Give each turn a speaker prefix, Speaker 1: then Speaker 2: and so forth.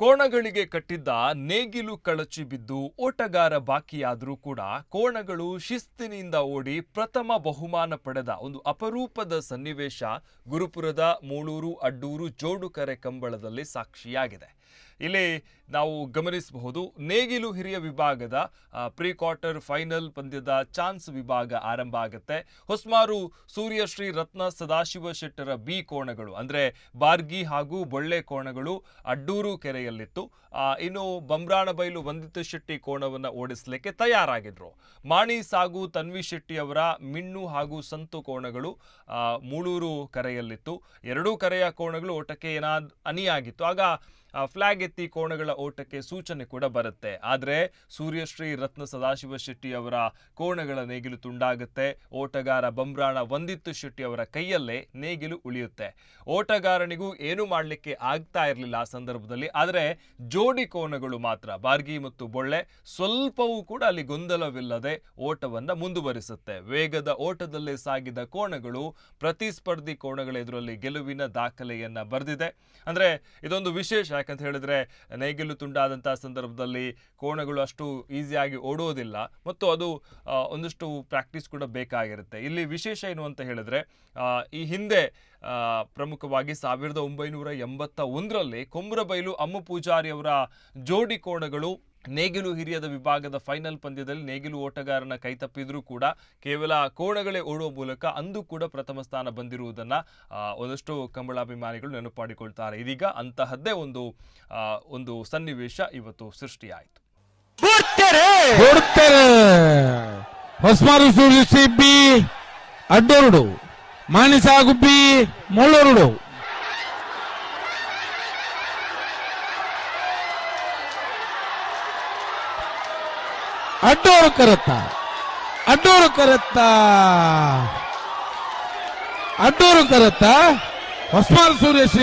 Speaker 1: ಕೋಣಗಳಿಗೆ ಕಟ್ಟಿದ್ದ ನೇಗಿಲು ಕಳಚಿ ಬಿದ್ದು ಓಟಗಾರ ಬಾಕಿಯಾದರೂ ಕೂಡ ಕೋಣಗಳು ಶಿಸ್ತಿನಿಂದ ಓಡಿ ಪ್ರಥಮ ಬಹುಮಾನ ಪಡೆದ ಒಂದು ಅಪರೂಪದ ಸನ್ನಿವೇಶ ಗುರುಪುರದ ಮೂಳೂರು ಅಡ್ಡೂರು ಜೋಡುಕರೆ ಕಂಬಳದಲ್ಲಿ ಸಾಕ್ಷಿಯಾಗಿದೆ. ಇಲ್ಲಿ ನಾವು ಗಮನಿಸಬಹುದು, ನೇಗಿಲು ಹಿರಿಯ ವಿಭಾಗದ ಪ್ರೀ ಕ್ವಾರ್ಟರ್ ಫೈನಲ್ ಪಂದ್ಯದ ಚಾನ್ಸ್ ವಿಭಾಗ ಆರಂಭ ಆಗುತ್ತೆ. ಹೊಸಮಾರು ಸೂರ್ಯಶ್ರೀ ರತ್ನ ಸದಾಶಿವ ಶೆಟ್ಟರ ಬಿ ಕೋಣಗಳು ಅಂದ್ರೆ ಬಾರ್ಗಿ ಹಾಗೂ ಬೊಳ್ಳೆ ಕೋಣಗಳು ಅಡ್ಡೂರು ಕೆರೆಯಲ್ಲಿತ್ತು. ಇನ್ನು ಬಂಬ್ರಾಣಬೈಲು ವಂದಿತ ಶೆಟ್ಟಿ ಕೋಣವನ್ನು ಓಡಿಸಲಿಕ್ಕೆ ತಯಾರಾಗಿದ್ರು. ಮಾಣಿ ಸಾಗು ತನ್ವಿ ಶೆಟ್ಟಿ ಅವರ ಮಿಣ್ಣು ಹಾಗೂ ಸಂತು ಕೋಣಗಳು ಮೂಳೂರು ಕರೆಯಲ್ಲಿತ್ತು. ಎರಡೂ ಕರೆಯ ಕೋಣಗಳು ಓಟಕ್ಕೆ ಅಣಿಯಾಗಿತ್ತು. ಆಗ ಫ್ಲಾಗ್ ಎತ್ತಿ ಕೋಣಗಳ ಓಟಕ್ಕೆ ಸೂಚನೆ ಕೂಡ ಬರುತ್ತೆ. ಆದರೆ ಸೂರ್ಯಶ್ರೀ ರತ್ನ ಸದಾಶಿವ ಶೆಟ್ಟಿ ಅವರ ಕೋಣಗಳ ನೇಗಿಲು ತುಂಡಾಗುತ್ತೆ. ಓಟಗಾರ ಬಂಬ್ರಾಣ ವಂದಿತ್ ಶೆಟ್ಟಿ ಅವರ ಕೈಯಲ್ಲೇ ನೇಗಿಲು ಉಳಿಯುತ್ತೆ. ಓಟಗಾರನಿಗೂ ಏನು ಮಾಡಲಿಕ್ಕೆ ಆಗ್ತಾ ಇರಲಿಲ್ಲ ಆ ಸಂದರ್ಭದಲ್ಲಿ. ಆದರೆ ಜೋಡಿ ಕೋಣಗಳು ಮಾತ್ರ ಬಾರ್ಗಿ ಮತ್ತು ಬೊಳ್ಳೆ ಸ್ವಲ್ಪವೂ ಕೂಡ ಅಲ್ಲಿ ಗೊಂದಲವಿಲ್ಲದೆ ಓಟವನ್ನು ಮುಂದುವರಿಸುತ್ತೆ. ವೇಗದ ಓಟದಲ್ಲೇ ಸಾಗಿದ ಕೋಣಗಳು ಪ್ರತಿಸ್ಪರ್ಧಿ ಕೋಣಗಳ ಎದುರಲ್ಲಿ ಗೆಲುವಿನ ದಾಖಲೆಯನ್ನ ಬರೆದಿದೆ. ಅಂದ್ರೆ ಇದೊಂದು ವಿಶೇಷ, ಯಾಕಂತ ಹೇಳಿದ್ರೆ ನೇಗಿಲು ತುಂಡಾದಂತಹ ಸಂದರ್ಭದಲ್ಲಿ ಕೋಣಗಳು ಅಷ್ಟು ಈಸಿಯಾಗಿ ಓಡೋದಿಲ್ಲ ಮತ್ತು ಅದು ಒಂದಷ್ಟು ಪ್ರಾಕ್ಟೀಸ್ ಕೂಡ ಬೇಕಾಗಿರುತ್ತೆ. ಇಲ್ಲಿ ವಿಶೇಷ ಏನು ಅಂತ ಹೇಳಿದ್ರೆ, ಈ ಹಿಂದೆ ಪ್ರಮುಖವಾಗಿ 1981ರಲ್ಲಿ ಕೊಮ್ರಬೈಲು ಅಮ್ಮು ಪೂಜಾರಿ ಅವರ ಜೋಡಿ ಕೋಣಗಳು ನೇಗಿಲು ಹಿರಿಯದ ವಿಭಾಗದ ಫೈನಲ್ ಪಂದ್ಯದಲ್ಲಿ ನೇಗಿಲು ಓಟಗಾರನ ಕೈತಪ್ಪಿದ್ರೂ ಕೂಡ ಕೇವಲ ಕೋಣಗಳೇ ಓಡುವ ಮೂಲಕ ಅಂದು ಕೂಡ ಪ್ರಥಮ ಸ್ಥಾನ ಬಂದಿರುವುದನ್ನ ಒಂದಷ್ಟು ಕಂಬಳಾಭಿಮಾನಿಗಳು ನೆನಪಾಡಿಕೊಳ್ತಾರೆ. ಇದೀಗ ಅಂತಹದ್ದೇ ಒಂದು ಸನ್ನಿವೇಶ ಇವತ್ತು ಸೃಷ್ಟಿಯಾಯಿತು.
Speaker 2: ಹೊಸಮಾರು ಸೂರ್ಯಶ್ರೀ ಬಿ ಅಡ್ಡೋರುಡು, ಮಾಣಿಸಾಗು ಬಿ ಮುಳ್ಳೂರುಡು. ಅಡ್ಡೂರು ಕರತ್ತ ಹೊಸಮಾರು ಸೂರ್ಯಶ್ರೀ